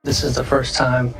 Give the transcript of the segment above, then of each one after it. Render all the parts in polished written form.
This is the first time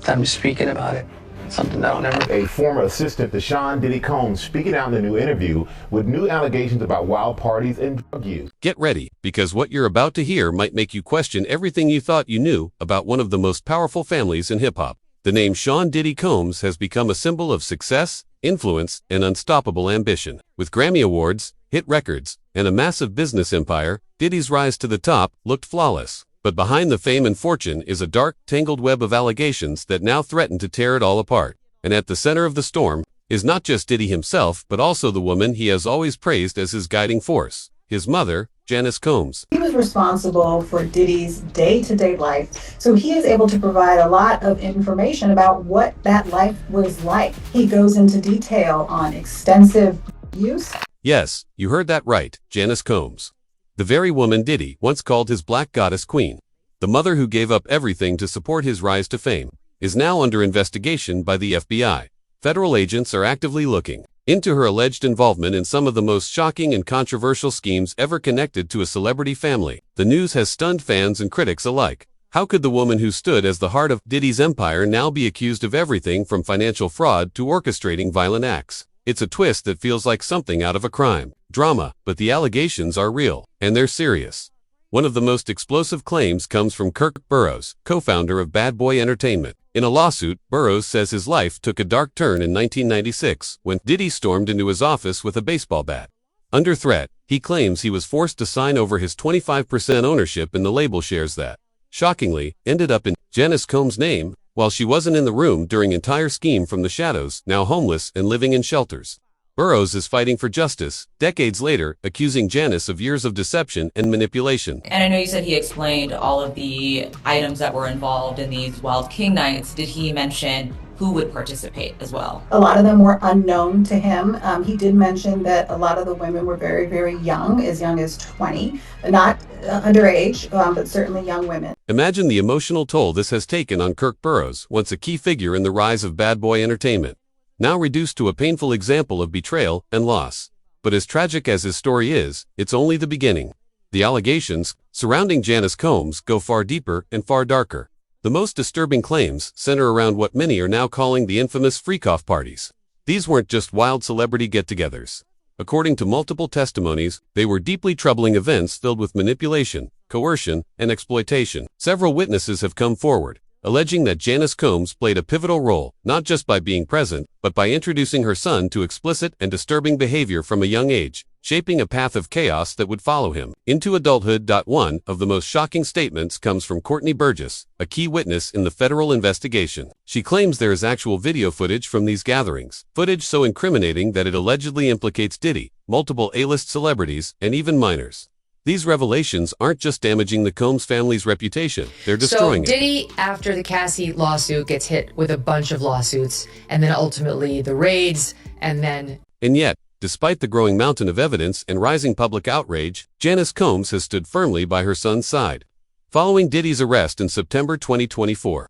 that I'm speaking about it. It's something that I'll never... A former assistant to Sean Diddy Combs speaking out in the new interview with new allegations about wild parties and drug use. Get ready, because what you're about to hear might make you question everything you thought you knew about one of the most powerful families in hip-hop. The name Sean Diddy Combs has become a symbol of success, influence, and unstoppable ambition. With Grammy Awards, hit records, and a massive business empire, Diddy's rise to the top looked flawless. But behind the fame and fortune is a dark, tangled web of allegations that now threaten to tear it all apart. And at the center of the storm is not just Diddy himself, but also the woman he has always praised as his guiding force, his mother, Janice Combs. He was responsible for Diddy's day-to-day life, so he is able to provide a lot of information about what that life was like. He goes into detail on extensive use. Yes, you heard that right, Janice Combs. The very woman Diddy once called his black goddess queen. The mother who gave up everything to support his rise to fame is now under investigation by the FBI. Federal agents are actively looking into her alleged involvement in some of the most shocking and controversial schemes ever connected to a celebrity family. The news has stunned fans and critics alike. How could the woman who stood as the heart of Diddy's empire now be accused of everything from financial fraud to orchestrating violent acts? It's a twist that feels like something out of a crime drama, but the allegations are real, and they're serious. One of the most explosive claims comes from Kirk Burroughs, co-founder of Bad Boy Entertainment. In a lawsuit, Burroughs says his life took a dark turn in 1996 when Diddy stormed into his office with a baseball bat. Under threat, he claims he was forced to sign over his 25% ownership in the label shares that, shockingly, ended up in Janice Combs' name, while she wasn't in the room during the entire scheme from the shadows, now homeless and living in shelters. Burroughs is fighting for justice, decades later, accusing Janice of years of deception and manipulation. And I know you said he explained all of the items that were involved in these Wild King nights. Did he mention who would participate as well? A lot of them were unknown to him. He did mention that a lot of the women were very, very young as 20, not underage, but certainly young women. Imagine the emotional toll this has taken on Kirk Burroughs, once a key figure in the rise of Bad Boy Entertainment. Now reduced to a painful example of betrayal and loss. But as tragic as his story is, it's only the beginning. The allegations surrounding Janice Combs go far deeper and far darker. The most disturbing claims center around what many are now calling the infamous freak-off parties. These weren't just wild celebrity get-togethers. According to multiple testimonies, they were deeply troubling events filled with manipulation, coercion, and exploitation. Several witnesses have come forward, alleging that Janice Combs played a pivotal role, not just by being present, but by introducing her son to explicit and disturbing behavior from a young age, shaping a path of chaos that would follow him into adulthood. One of the most shocking statements comes from Courtney Burgess, a key witness in the federal investigation. She claims there is actual video footage from these gatherings, footage so incriminating that it allegedly implicates Diddy, multiple A-list celebrities, and even minors. These revelations aren't just damaging the Combs family's reputation, they're destroying it. So Diddy, after the Cassie lawsuit, gets hit with a bunch of lawsuits, and then ultimately the raids, and then... And yet, despite the growing mountain of evidence and rising public outrage, Janice Combs has stood firmly by her son's side. Following Diddy's arrest in September 2024,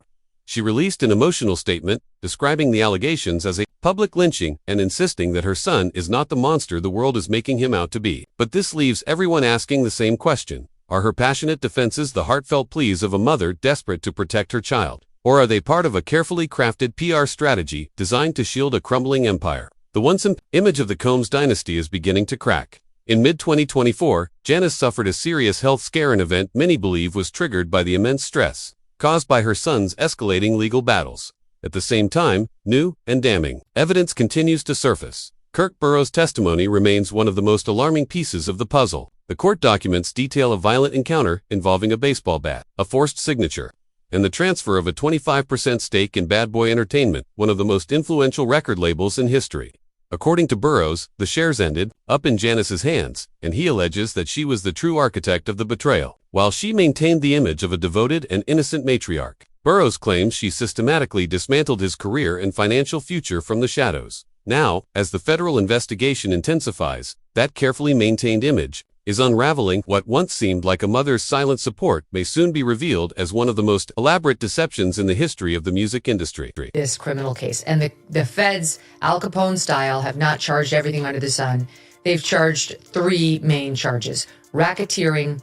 she released an emotional statement describing the allegations as a public lynching and insisting that her son is not the monster the world is making him out to be. But this leaves everyone asking the same question. Are her passionate defenses the heartfelt pleas of a mother desperate to protect her child? Or are they part of a carefully crafted PR strategy designed to shield a crumbling empire? The once image of the Combs dynasty is beginning to crack. In mid-2024, Janice suffered a serious health scare, an event many believe was triggered by the immense stress caused by her son's escalating legal battles. At the same time, new and damning evidence continues to surface. Kirk Burroughs' testimony remains one of the most alarming pieces of the puzzle. The court documents detail a violent encounter involving a baseball bat, a forced signature, and the transfer of a 25% stake in Bad Boy Entertainment, one of the most influential record labels in history. According to Burroughs, the shares ended up in Janice's hands, and he alleges that she was the true architect of the betrayal, while she maintained the image of a devoted and innocent matriarch. Burroughs claims she systematically dismantled his career and financial future from the shadows. Now, as the federal investigation intensifies, that carefully maintained image is unraveling. What once seemed like a mother's silent support may soon be revealed as one of the most elaborate deceptions in the history of the music industry. This criminal case. And the feds, Al Capone style, have not charged everything under the sun. They've charged 3 main charges: racketeering,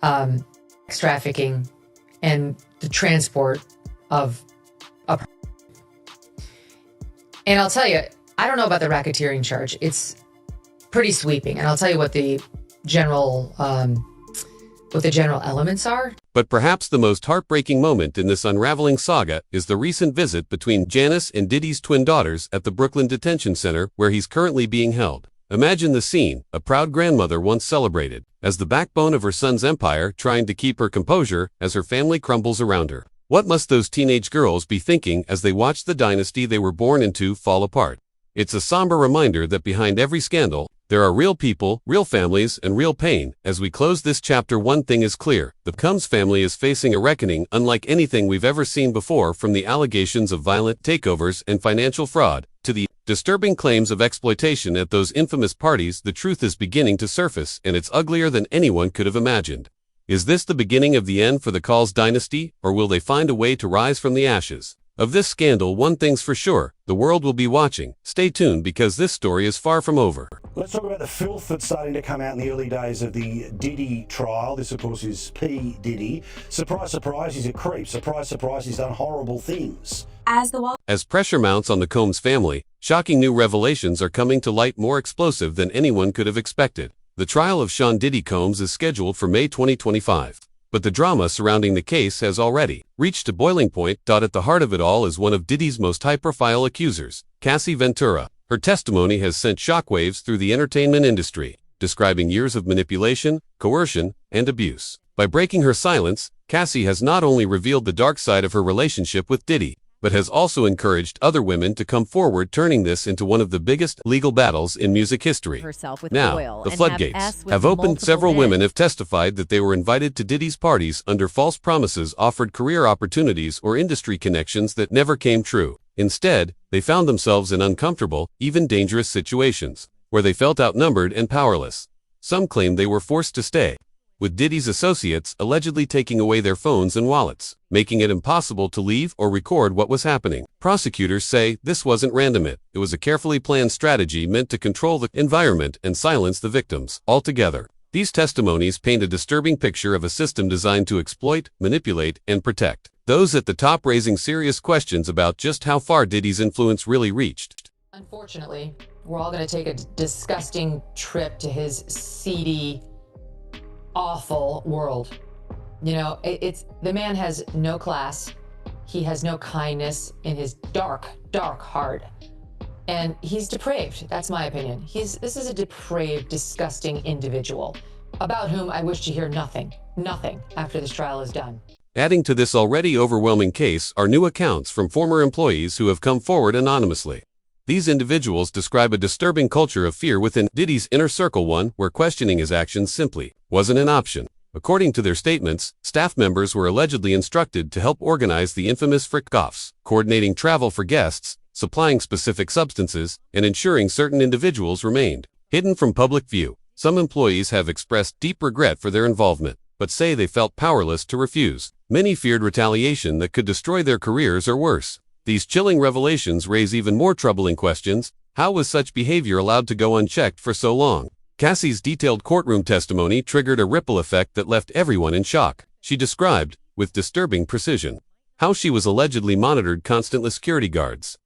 sex trafficking, and the transport of a. And I'll tell you, I don't know about the racketeering charge. It's pretty sweeping, and I'll tell you what the general elements are. But perhaps the most heartbreaking moment in this unraveling saga is the recent visit between Janice and Diddy's twin daughters at the Brooklyn Detention Center, where he's currently being held. Imagine the scene, a proud grandmother once celebrated as the backbone of her son's empire, trying to keep her composure as her family crumbles around her. What must those teenage girls be thinking as they watch the dynasty they were born into fall apart? It's a somber reminder that behind every scandal, there are real people, real families, and real pain. As we close this chapter, one thing is clear: the Combs family is facing a reckoning unlike anything we've ever seen before, from the allegations of violent takeovers and financial fraud to the disturbing claims of exploitation at those infamous parties. The truth is beginning to surface, and it's uglier than anyone could have imagined. Is this the beginning of the end for the Combs dynasty, or will they find a way to rise from the ashes? Of this scandal, one thing's for sure: the world will be watching. Stay tuned, because this story is far from over. Let's talk about the filth that's starting to come out in the early days of the Diddy trial. This, of course, is P. Diddy. Surprise, surprise, he's a creep. Surprise, surprise, he's done horrible things. As pressure mounts on the Combs family, shocking new revelations are coming to light, more explosive than anyone could have expected. The trial of Sean Diddy Combs is scheduled for May 2025. But the drama surrounding the case has already reached a boiling point. At the heart of it all is one of Diddy's most high-profile accusers, Cassie Ventura. Her testimony has sent shockwaves through the entertainment industry, describing years of manipulation, coercion, and abuse. By breaking her silence, Cassie has not only revealed the dark side of her relationship with Diddy, but has also encouraged other women to come forward, turning this into one of the biggest legal battles in music history. Now, the floodgates have opened. Several women have testified that they were invited to Diddy's parties under false promises, offered career opportunities or industry connections that never came true. Instead, they found themselves in uncomfortable, even dangerous situations, where they felt outnumbered and powerless. Some claim they were forced to stay, with Diddy's associates allegedly taking away their phones and wallets, making it impossible to leave or record what was happening. Prosecutors say this wasn't random. It was a carefully planned strategy meant to control the environment and silence the victims altogether. These testimonies paint a disturbing picture of a system designed to exploit, manipulate, and protect those at the top, raising serious questions about just how far Diddy's influence really reached. Unfortunately, we're all going to take a disgusting trip to his seedy, awful world. You know, it's the man has no class. He has no kindness in his dark, dark heart. And he's depraved. That's my opinion. This is a depraved, disgusting individual about whom I wish to hear nothing after this trial is done. Adding to this already overwhelming case are new accounts from former employees who have come forward anonymously. These individuals describe a disturbing culture of fear within Diddy's inner circle, one where questioning his actions simply wasn't an option. According to their statements, staff members were allegedly instructed to help organize the infamous freak-offs, coordinating travel for guests, supplying specific substances, and ensuring certain individuals remained hidden from public view. Some employees have expressed deep regret for their involvement, but say they felt powerless to refuse. Many feared retaliation that could destroy their careers or worse. These chilling revelations raise even more troubling questions. How was such behavior allowed to go unchecked for so long? Cassie's detailed courtroom testimony triggered a ripple effect that left everyone in shock. She described, with disturbing precision, how she was allegedly monitored constantly, security guards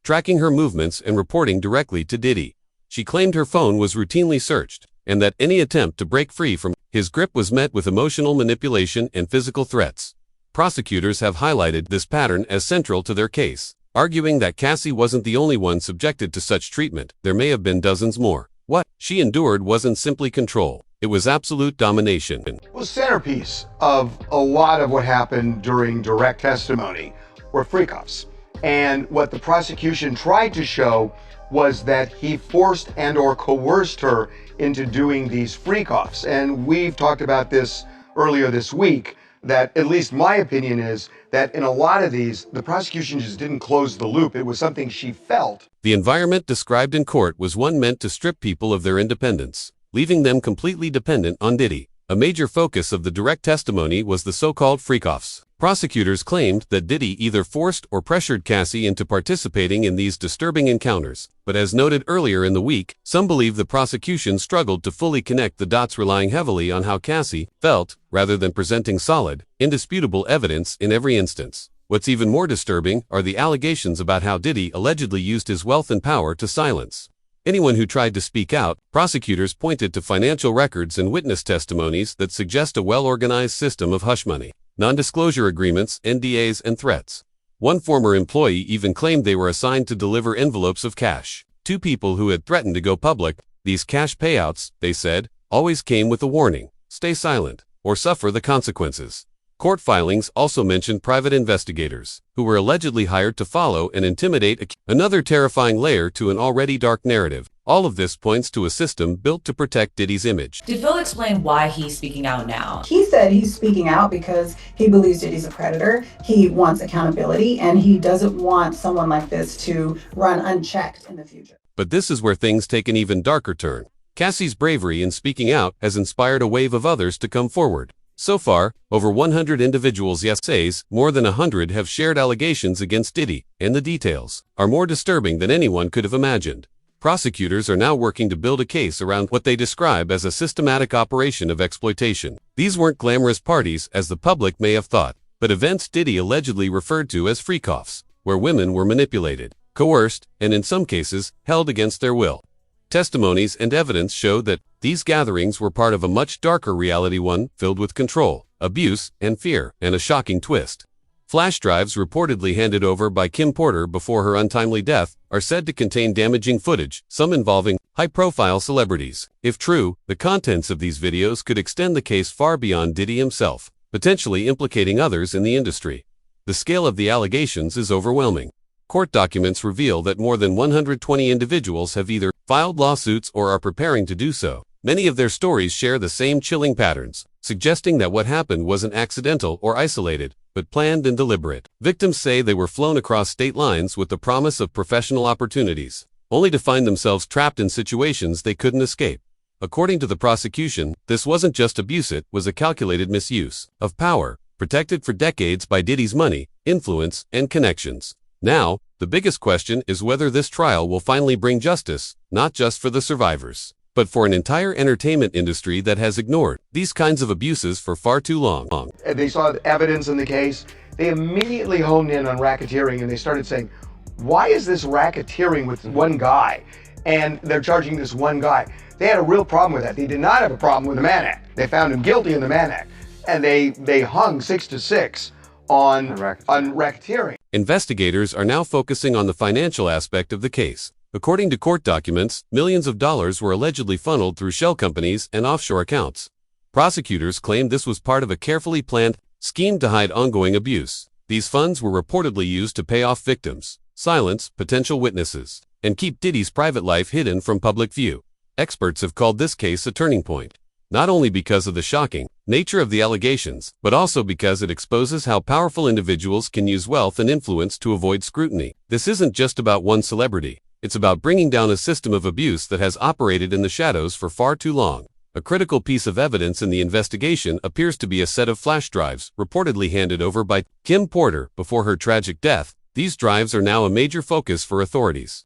tracking her movements and reporting directly to Diddy. She claimed her phone was routinely searched, and that any attempt to break free from his grip was met with emotional manipulation and physical threats. Prosecutors have highlighted this pattern as central to their case, arguing that Cassie wasn't the only one subjected to such treatment. There may have been dozens more. What she endured wasn't simply control, it was absolute domination. The centerpiece of a lot of what happened during direct testimony were freak-offs. And what the prosecution tried to show was that he forced and or coerced her into doing these freak-offs. And we've talked about this earlier this week, that at least my opinion is that in a lot of these, the prosecution just didn't close the loop. It was something she felt. The environment described in court was one meant to strip people of their independence, leaving them completely dependent on Diddy. A major focus of the direct testimony was the so-called freak-offs, Prosecutors claimed that Diddy either forced or pressured Cassie into participating in these disturbing encounters, but as noted earlier in the week, some believe the prosecution struggled to fully connect the dots, relying heavily on how Cassie felt, rather than presenting solid, indisputable evidence in every instance. What's even more disturbing are the allegations about how Diddy allegedly used his wealth and power to silence anyone who tried to speak out. Prosecutors pointed to financial records and witness testimonies that suggest a well-organized system of hush money, non-disclosure agreements, NDAs, and threats. One former employee even claimed they were assigned to deliver envelopes of cash to people who had threatened to go public. These cash payouts, they said, always came with a warning: stay silent or suffer the consequences. Court filings also mentioned private investigators, who were allegedly hired to follow and intimidate. Another terrifying layer to an already dark narrative. All of this points to a system built to protect Diddy's image. Did Phil explain why he's speaking out now? He said he's speaking out because he believes Diddy's a predator, he wants accountability, and he doesn't want someone like this to run unchecked in the future. But this is where things take an even darker turn. Cassie's bravery in speaking out has inspired a wave of others to come forward. So far, over 100 individuals, says more than 100 have shared allegations against Diddy, and the details are more disturbing than anyone could have imagined. Prosecutors are now working to build a case around what they describe as a systematic operation of exploitation. These weren't glamorous parties, as the public may have thought, but events Diddy allegedly referred to as freak-offs, where women were manipulated, coerced, and in some cases, held against their will. Testimonies and evidence show that these gatherings were part of a much darker reality, one filled with control, abuse, and fear, and a shocking twist. Flash drives reportedly handed over by Kim Porter before her untimely death are said to contain damaging footage, some involving high-profile celebrities. If true, the contents of these videos could extend the case far beyond Diddy himself, potentially implicating others in the industry. The scale of the allegations is overwhelming. Court documents reveal that more than 120 individuals have either filed lawsuits or are preparing to do so. Many of their stories share the same chilling patterns, suggesting that what happened wasn't accidental or isolated, but planned and deliberate. Victims say they were flown across state lines with the promise of professional opportunities, only to find themselves trapped in situations they couldn't escape. According to the prosecution, this wasn't just abuse, it was a calculated misuse of power, protected for decades by Diddy's money, influence, and connections. Now, the biggest question is whether this trial will finally bring justice, not just for the survivors, but for an entire entertainment industry that has ignored these kinds of abuses for far too long. They saw the evidence in the case. They immediately honed in on racketeering, and they started saying, why is this racketeering with one guy? And they're charging this one guy. They had a real problem with that. They did not have a problem with the Mann Act. They found him guilty in the Mann Act. And they hung 6-6 on racketeering. Investigators are now focusing on the financial aspect of the case. According to court documents, millions of dollars were allegedly funneled through shell companies and offshore accounts. Prosecutors claimed this was part of a carefully planned scheme to hide ongoing abuse. These funds were reportedly used to pay off victims, silence potential witnesses, and keep Diddy's private life hidden from public view. Experts have called this case a turning point, not only because of the shocking nature of the allegations, but also because it exposes how powerful individuals can use wealth and influence to avoid scrutiny. This isn't just about one celebrity. It's about bringing down a system of abuse that has operated in the shadows for far too long. A critical piece of evidence in the investigation appears to be a set of flash drives, reportedly handed over by Kim Porter before her tragic death. These drives are now a major focus for authorities.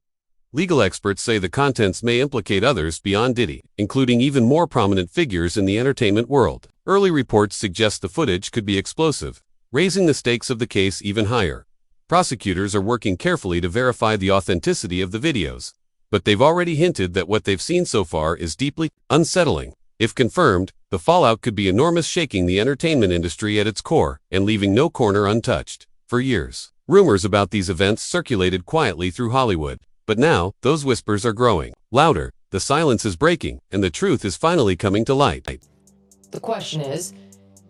Legal experts say the contents may implicate others beyond Diddy, including even more prominent figures in the entertainment world. Early reports suggest the footage could be explosive, raising the stakes of the case even higher. Prosecutors are working carefully to verify the authenticity of the videos, but they've already hinted that what they've seen so far is deeply unsettling. If confirmed, the fallout could be enormous, shaking the entertainment industry at its core and leaving no corner untouched. For years, rumors about these events circulated quietly through Hollywood. But now, those whispers are growing louder, the silence is breaking, and the truth is finally coming to light. The question is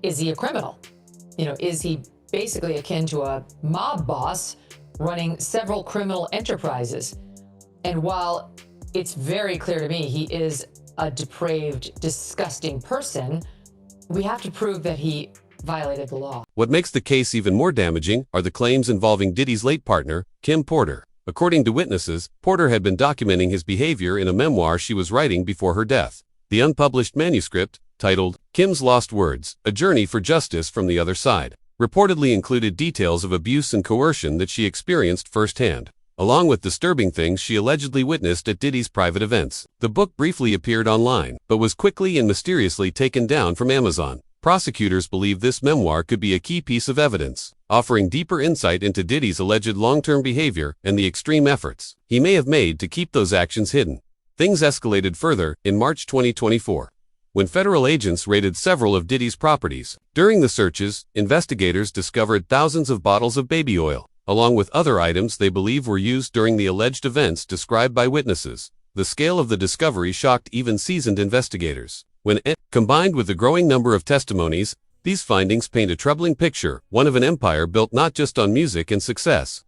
he a criminal? Is he basically akin to a mob boss running several criminal enterprises? And while it's very clear to me he is a depraved, disgusting person, we have to prove that he violated the law. What makes the case even more damaging are the claims involving Diddy's late partner, Kim Porter. According to witnesses, Porter had been documenting his behavior in a memoir she was writing before her death. The unpublished manuscript, titled Kim's Lost Words, A Journey for Justice from the Other Side, reportedly included details of abuse and coercion that she experienced firsthand, along with disturbing things she allegedly witnessed at Diddy's private events. The book briefly appeared online, but was quickly and mysteriously taken down from Amazon. Prosecutors believe this memoir could be a key piece of evidence, offering deeper insight into Diddy's alleged long-term behavior and the extreme efforts he may have made to keep those actions hidden. Things escalated further in March 2024, when federal agents raided several of Diddy's properties. During the searches, investigators discovered thousands of bottles of baby oil, along with other items they believe were used during the alleged events described by witnesses. The scale of the discovery shocked even seasoned investigators. When combined with the growing number of testimonies, these findings paint a troubling picture, one of an empire built not just on music and success,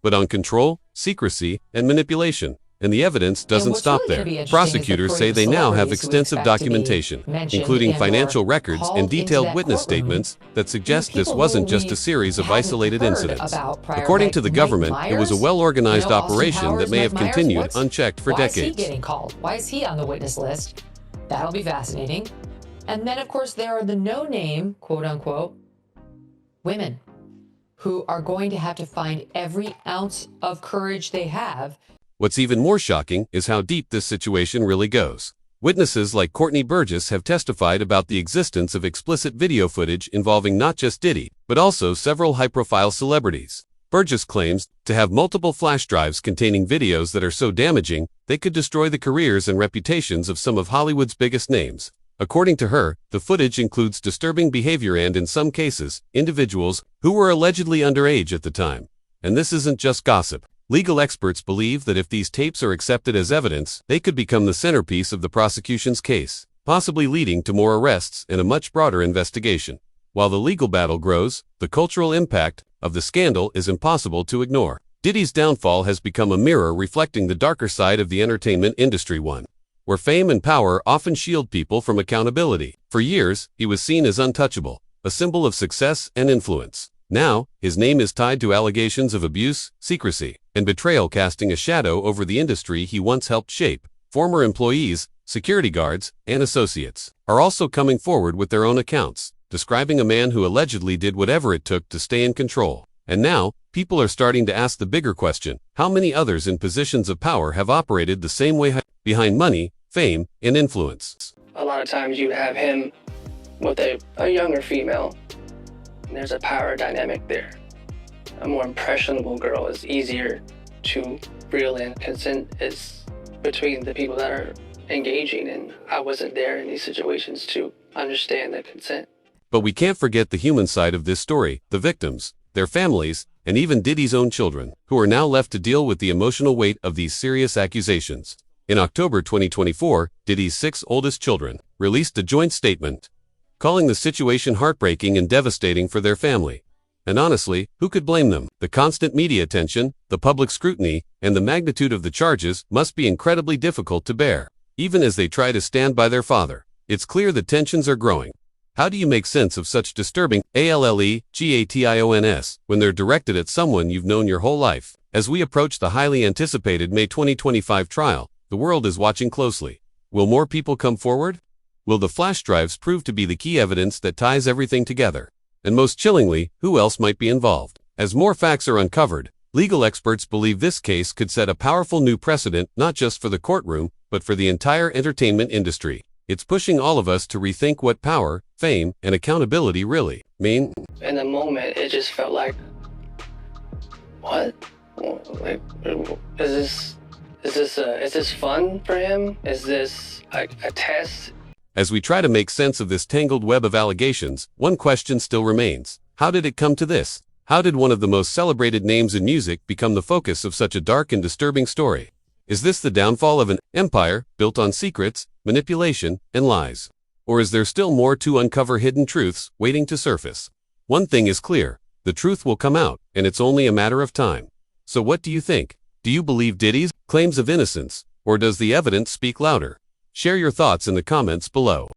but on control, secrecy, and manipulation. And the evidence doesn't stop there. Prosecutors say they now have extensive documentation, including financial records and detailed witness statements that suggest this wasn't just a series of isolated incidents. According to the government, it was a well-organized operation that may have continued unchecked for decades. Why is he getting called? Why is he on the witness list? That'll be fascinating. And then, of course, there are the no-name, quote-unquote, women who are going to have to find every ounce of courage they have. What's even more shocking is how deep this situation really goes. Witnesses like Courtney Burgess have testified about the existence of explicit video footage involving not just Diddy, but also several high-profile celebrities. Burgess claims to have multiple flash drives containing videos that are so damaging, they could destroy the careers and reputations of some of Hollywood's biggest names. According to her, the footage includes disturbing behavior and, in some cases, individuals who were allegedly underage at the time. And this isn't just gossip. Legal experts believe that if these tapes are accepted as evidence, they could become the centerpiece of the prosecution's case, possibly leading to more arrests and a much broader investigation. While the legal battle grows, the cultural impact of the scandal is impossible to ignore. Diddy's downfall has become a mirror reflecting the darker side of the entertainment industry, one where fame and power often shield people from accountability. For years, he was seen as untouchable, a symbol of success and influence. Now, his name is tied to allegations of abuse, secrecy, and betrayal, casting a shadow over the industry he once helped shape. Former employees, security guards, and associates are also coming forward with their own accounts, describing a man who allegedly did whatever it took to stay in control. And now, people are starting to ask the bigger question: how many others in positions of power have operated the same way, behind money, fame, and influence? A lot of times you have him with a younger female, and there's a power dynamic there. A more impressionable girl is easier to reel in. Consent is between the people that are engaging, and I wasn't there in these situations to understand the consent. But we can't forget the human side of this story: the victims, their families, and even Diddy's own children, who are now left to deal with the emotional weight of these serious accusations. In October 2024, Diddy's 6 oldest children released a joint statement, calling the situation heartbreaking and devastating for their family. And honestly, who could blame them? The constant media attention, the public scrutiny, and the magnitude of the charges must be incredibly difficult to bear. Even as they try to stand by their father, it's clear the tensions are growing. How do you make sense of such disturbing allegations when they're directed at someone you've known your whole life? As we approach the highly anticipated May 2025 trial, the world is watching closely. Will more people come forward? Will the flash drives prove to be the key evidence that ties everything together? And most chillingly, who else might be involved? As more facts are uncovered, legal experts believe this case could set a powerful new precedent, not just for the courtroom, but for the entire entertainment industry. It's pushing all of us to rethink what power, fame, and accountability really mean. In the moment, it just felt like, what? Like, is this fun for him? Is this a test? As we try to make sense of this tangled web of allegations, one question still remains: how did it come to this? How did one of the most celebrated names in music become the focus of such a dark and disturbing story? Is this the downfall of an empire built on secrets, manipulation, and lies? Or is there still more to uncover, hidden truths waiting to surface? One thing is clear: the truth will come out, and it's only a matter of time. So what do you think? Do you believe Diddy's claims of innocence, or does the evidence speak louder? Share your thoughts in the comments below.